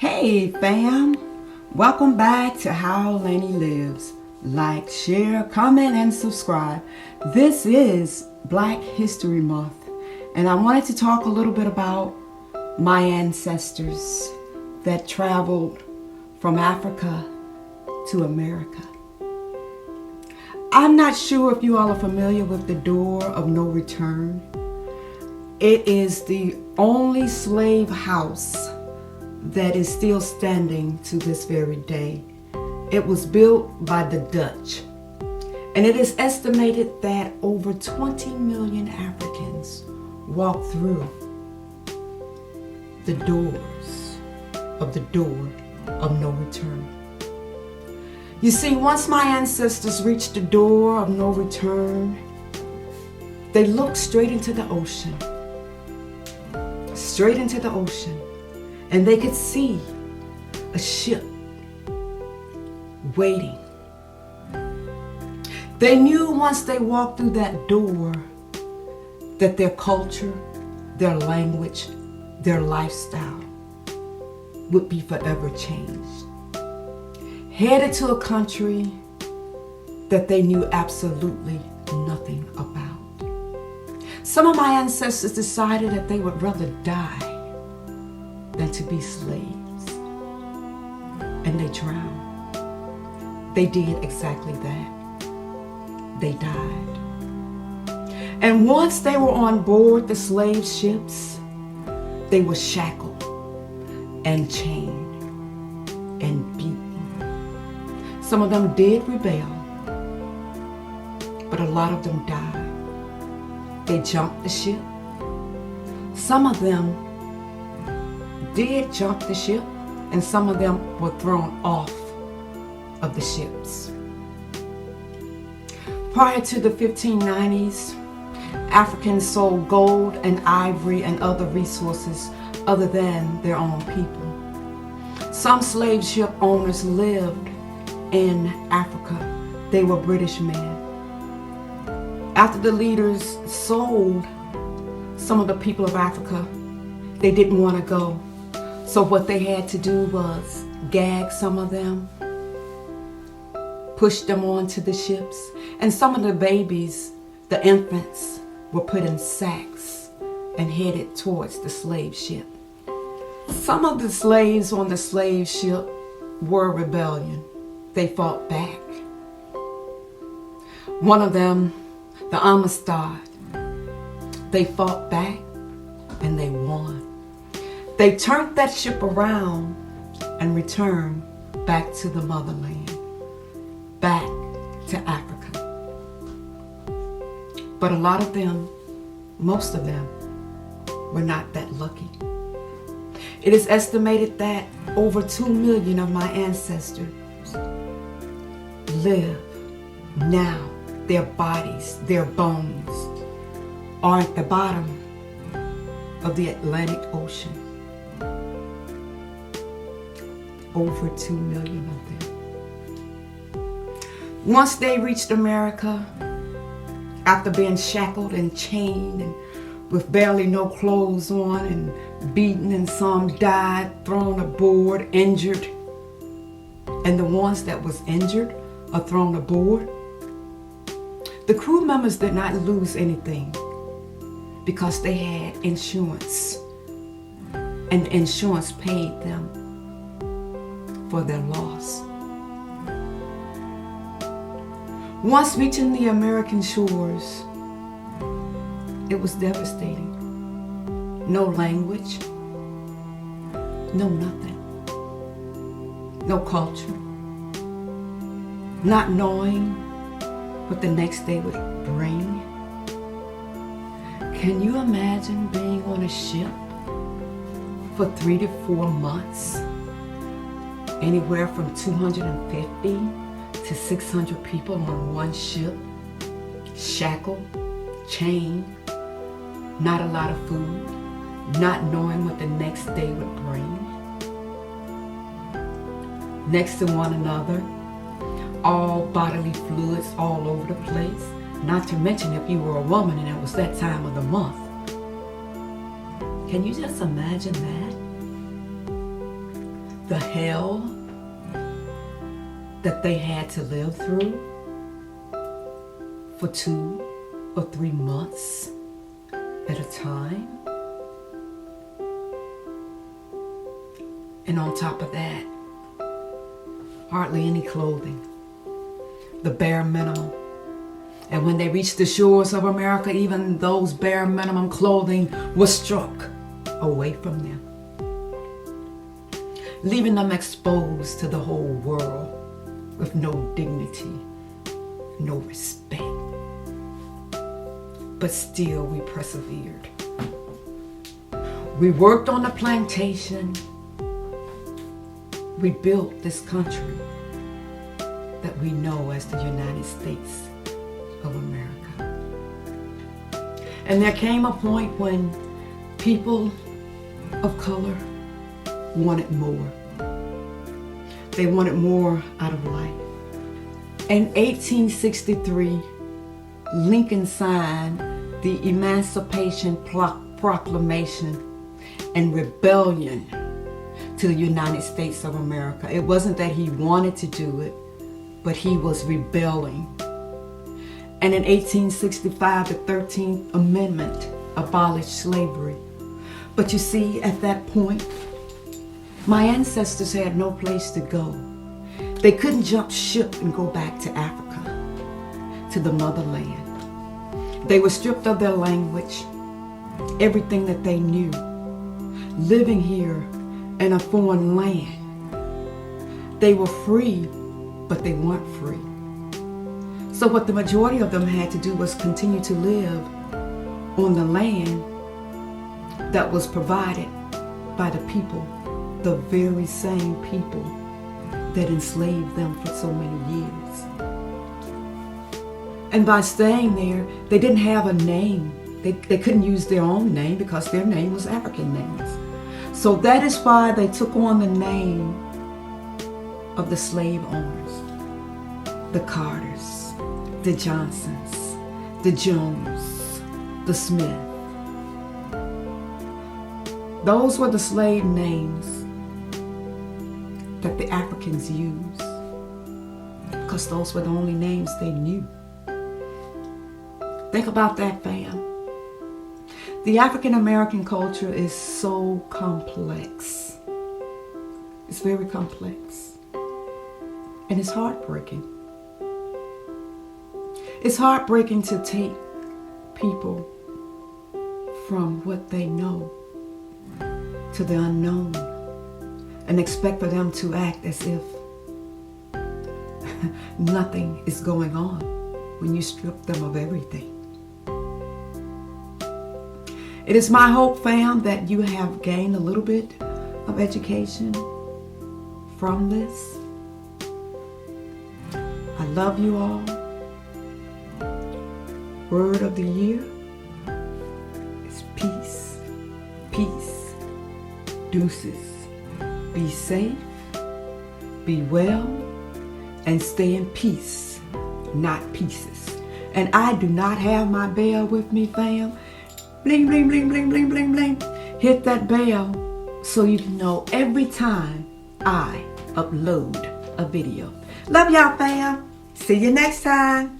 Hey fam, welcome back to How Laney Lives. Like, share, comment, and subscribe. This is Black History Month, and I wanted to talk a little bit about my ancestors that traveled from Africa to America. I'm not sure if you all are familiar with the Door of No Return. It is the only slave house that is still standing to this very day. It was built by the Dutch, and it is estimated that over 20 million Africans walked through the doors of the Door of No Return. You see, once my ancestors reached the Door of No Return, they looked straight into the ocean. Straight into the ocean. And they could see a ship waiting. They knew once they walked through that door that their culture, their language, their lifestyle would be forever changed. Headed to a country that they knew absolutely nothing about. Some of my ancestors decided that they would rather die than to be slaves. And they drowned. They did exactly that. They died. And once they were on board the slave ships, they were shackled and chained and beaten. Some of them did rebel, but a lot of them died. They jumped the ship. Some of them did jump the ship, and some of them were thrown off of the ships. Prior to the 1590s, Africans sold gold and ivory and other resources other than their own people. Some slave ship owners lived in Africa. They were British men. After the leaders sold some of the people of Africa, they didn't want to go. So what they had to do was gag some of them, push them onto the ships, and some of the babies, the infants, were put in sacks and headed towards the slave ship. Some of the slaves on the slave ship were rebellion. They fought back. One of them, the Amistad, they fought back and they won. They turned that ship around and returned back to the motherland, back to Africa. But a lot of them, most of them, were not that lucky. It is estimated that over 2 million of my ancestors live now. Their bodies, their bones are at the bottom of the Atlantic Ocean. Over 2 million of them. Once they reached America, after being shackled and chained and with barely no clothes on and beaten, and some died, thrown aboard, injured, and the ones that was injured are thrown aboard, the crew members did not lose anything because they had insurance, and insurance paid them for their loss. Once reaching the American shores, it was devastating. No language, no nothing, no culture, not knowing what the next day would bring. Can you imagine being on a ship for 3 to 4 months? Anywhere from 250 to 600 people on one ship, shackled, chained, not a lot of food, not knowing what the next day would bring. Next to one another, all bodily fluids all over the place. Not to mention if you were a woman and it was that time of the month. Can you just imagine that? the hell that they had to live through for 2 or 3 months at a time. And on top of that, hardly any clothing, the bare minimum. And when they reached the shores of America, even those bare minimum clothing was struck away from them, leaving them exposed to the whole world with no dignity, no respect. But still we persevered. We worked on the plantation. We built this country that we know as the United States of America. And there came a point when people of color wanted more. They wanted more out of life. In 1863, Lincoln signed the Emancipation Proclamation and rebellion to the United States of America. It wasn't that he wanted to do it, but he was rebelling. And in 1865, the 13th Amendment abolished slavery. But you see, at that point, my ancestors had no place to go. They couldn't jump ship and go back to Africa, to the motherland. They were stripped of their language, everything that they knew, living here in a foreign land. They were free, but they weren't free. So what the majority of them had to do was continue to live on the land that was provided by the people, the very same people that enslaved them for so many years. And by staying there, they didn't have a name. They couldn't use their own name because their name was African names. So that is why they took on the name of the slave owners, the Carters, the Johnsons, the Jones, the Smith. Those were the slave names that the Africans used because those were the only names they knew. Think about that, fam. The African American culture is so complex. It's very complex. And it's heartbreaking. It's heartbreaking to take people from what they know to the unknown and expect for them to act as if nothing is going on when you strip them of everything. It is my hope, fam, that you have gained a little bit of education from this. I love you all. Word of the year is peace. Peace. Deuces. Be safe, be well, and stay in peace, not pieces. And I do not have my bell with me, fam. Bling, bling, bling, bling, bling, bling, bling. Hit that bell so you can know every time I upload a video. Love y'all, fam. See you next time.